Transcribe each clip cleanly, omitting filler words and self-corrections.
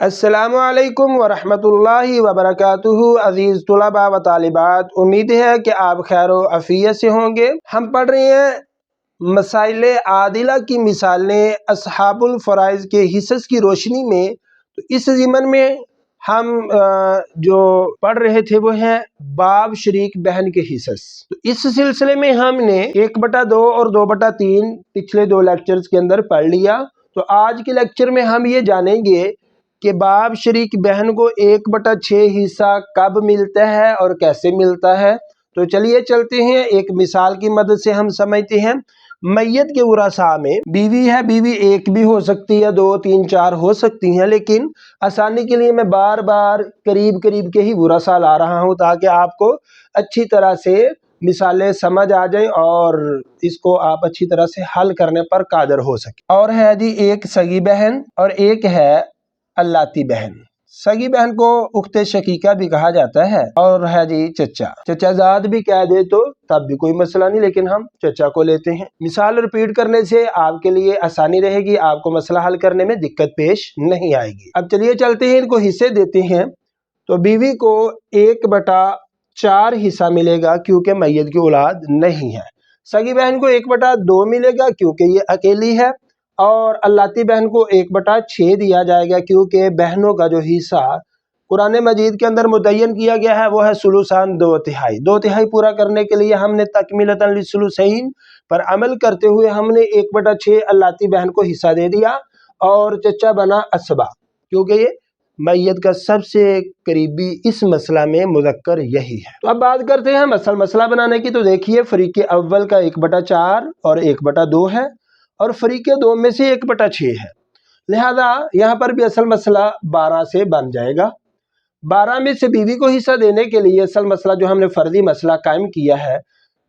السلام علیکم ورحمۃ اللہ وبرکاتہ۔ عزیز طلباء و طالبات، امید ہے کہ آپ خیر و عافیت سے ہوں گے۔ ہم پڑھ رہے ہیں مسائل عادلہ کی مثالیں اصحاب الفرائض کے حصص کی روشنی میں۔ تو اس ضمن میں ہم جو پڑھ رہے تھے وہ ہیں باب شریک بہن کے حصص۔ تو اس سلسلے میں ہم نے 1/2 اور 2/3 پچھلے 2 لیکچرز کے اندر پڑھ لیا۔ تو آج کے لیکچر میں ہم یہ جانیں گے کہ باب شریک بہن کو 1/6 حصہ کب ملتا ہے اور کیسے ملتا ہے۔ تو چلیے چلتے ہیں، ایک مثال کی مدد سے ہم سمجھتے ہیں۔ میت کے ورثاء میں بیوی ہے، بیوی ایک بھی ہو سکتی ہے، 2 3 4 ہو سکتی ہیں، لیکن آسانی کے لیے میں بار بار قریب کے ہی ورثاء لا رہا ہوں تاکہ آپ کو اچھی طرح سے مثالیں سمجھ آ جائیں اور اس کو آپ اچھی طرح سے حل کرنے پر قادر ہو سکیں۔ اور ہے جی ایک سگی بہن اور ایک ہے اللاتی بہن۔ سگی بہن کو اخت شقیقہ بھی کہا جاتا ہے، اور ہے جی چچا زاد بھی کہہ دے تو تب بھی کوئی مسئلہ نہیں، لیکن ہم چچا کو لیتے ہیں۔ مثال ریپیٹ کرنے سے آپ کے لیے آسانی رہے گی، آپ کو مسئلہ حل کرنے میں دقت پیش نہیں آئے گی۔ اب چلیے چلتے ہیں، ان کو حصے دیتے ہیں۔ تو بیوی کو 1/4 حصہ ملے گا کیونکہ میت کی اولاد نہیں ہے۔ سگی بہن کو 1/2 ملے گا کیونکہ یہ اکیلی ہے، اور اللاتی بہن کو 1/6 دیا جائے گا کیونکہ بہنوں کا جو حصہ قرآن مجید کے اندر متعین کیا گیا ہے وہ ہے ثلثان 2/3۔ 2/3 پورا کرنے کے لیے ہم نے تکمیلۃ للثلثین پر عمل کرتے ہوئے ہم نے 1/6 اللاتی بہن کو حصہ دے دیا، اور چچا بنا اسبا کیونکہ یہ میت کا سب سے قریبی اس مسئلہ میں مذکر یہی ہے۔ تو اب بات کرتے ہیں مسئلہ بنانے کی۔ تو دیکھیے فریق اول کا 1/4 اور 1/2 ہے، اور فریق 2 میں سے 1/6 ہے، لہذا یہاں پر بھی اصل مسئلہ 12 سے بن جائے گا۔ 12 میں سے بیوی کو حصہ دینے کے لیے اصل مسئلہ جو ہم نے فرضی مسئلہ قائم کیا ہے،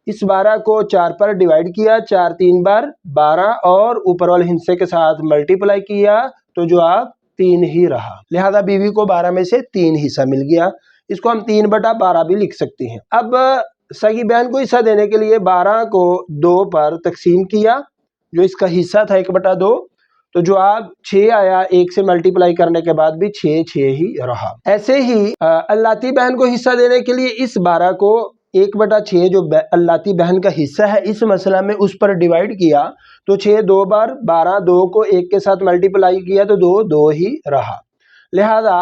اس 12 کو 4 پر ڈیوائیڈ کیا، 4 3 بار 12، اور اوپر والے حصے کے ساتھ ملٹیپلائی کیا تو جواب 3 ہی رہا، لہذا بیوی کو 12 میں سے 3 حصہ مل گیا۔ اس کو ہم 3/12 بھی لکھ سکتے ہیں۔ اب سگی بہن کو حصہ دینے کے لیے 12 کو 2 پر تقسیم کیا، جو اس کا حصہ تھا 1/2، تو جواب 6 آیا، 1 سے ملٹیپلائی کرنے کے بعد بھی 6 ہی رہا۔ ایسے ہی اللاتی بہن کو حصہ دینے کے لیے اس 12 کو 1/6 جو اللاتی بہن کا حصہ ہے اس مسئلہ میں اس پر ڈیوائیڈ کیا، تو 6 2 بار 12، 2 کو 1 کے ساتھ ملٹیپلائی کیا تو 2 ہی رہا، لہذا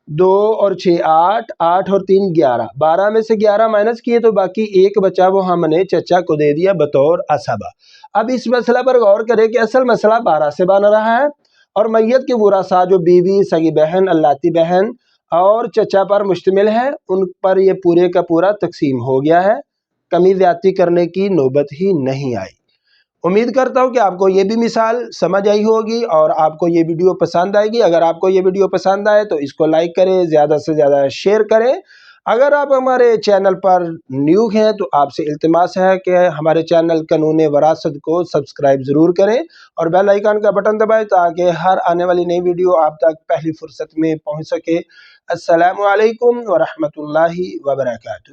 2 اور 6 8، 8 اور 3 11، 12 میں سے 11 مائنس کیے تو باقی 1 بچا، وہ ہم نے چچا کو دے دیا بطور اسبہ۔ اب اس مسئلہ پر غور کریں کہ اصل مسئلہ 12 سے بن رہا ہے، اور میت کے ورثاء جو بیوی، سگی بہن، اللاتی بہن اور چچا پر مشتمل ہے، ان پر یہ پورے کا پورا تقسیم ہو گیا ہے، کمی زیادتی کرنے کی نوبت ہی نہیں آئی۔ امید کرتا ہوں کہ آپ کو یہ بھی مثال سمجھ آئی ہوگی اور آپ کو یہ ویڈیو پسند آئے گی۔ اگر آپ کو یہ ویڈیو پسند آئے تو اس کو لائک کریں، زیادہ سے زیادہ شیئر کریں۔ اگر آپ ہمارے چینل پر نیو ہیں تو آپ سے التماس ہے کہ ہمارے چینل قانون وراثت کو سبسکرائب ضرور کریں اور بیل آئیکن کا بٹن دبائیں تاکہ ہر آنے والی نئی ویڈیو آپ تک پہلی فرصت میں پہنچ سکے۔ السلام علیکم ورحمۃ اللہ وبرکاتہ۔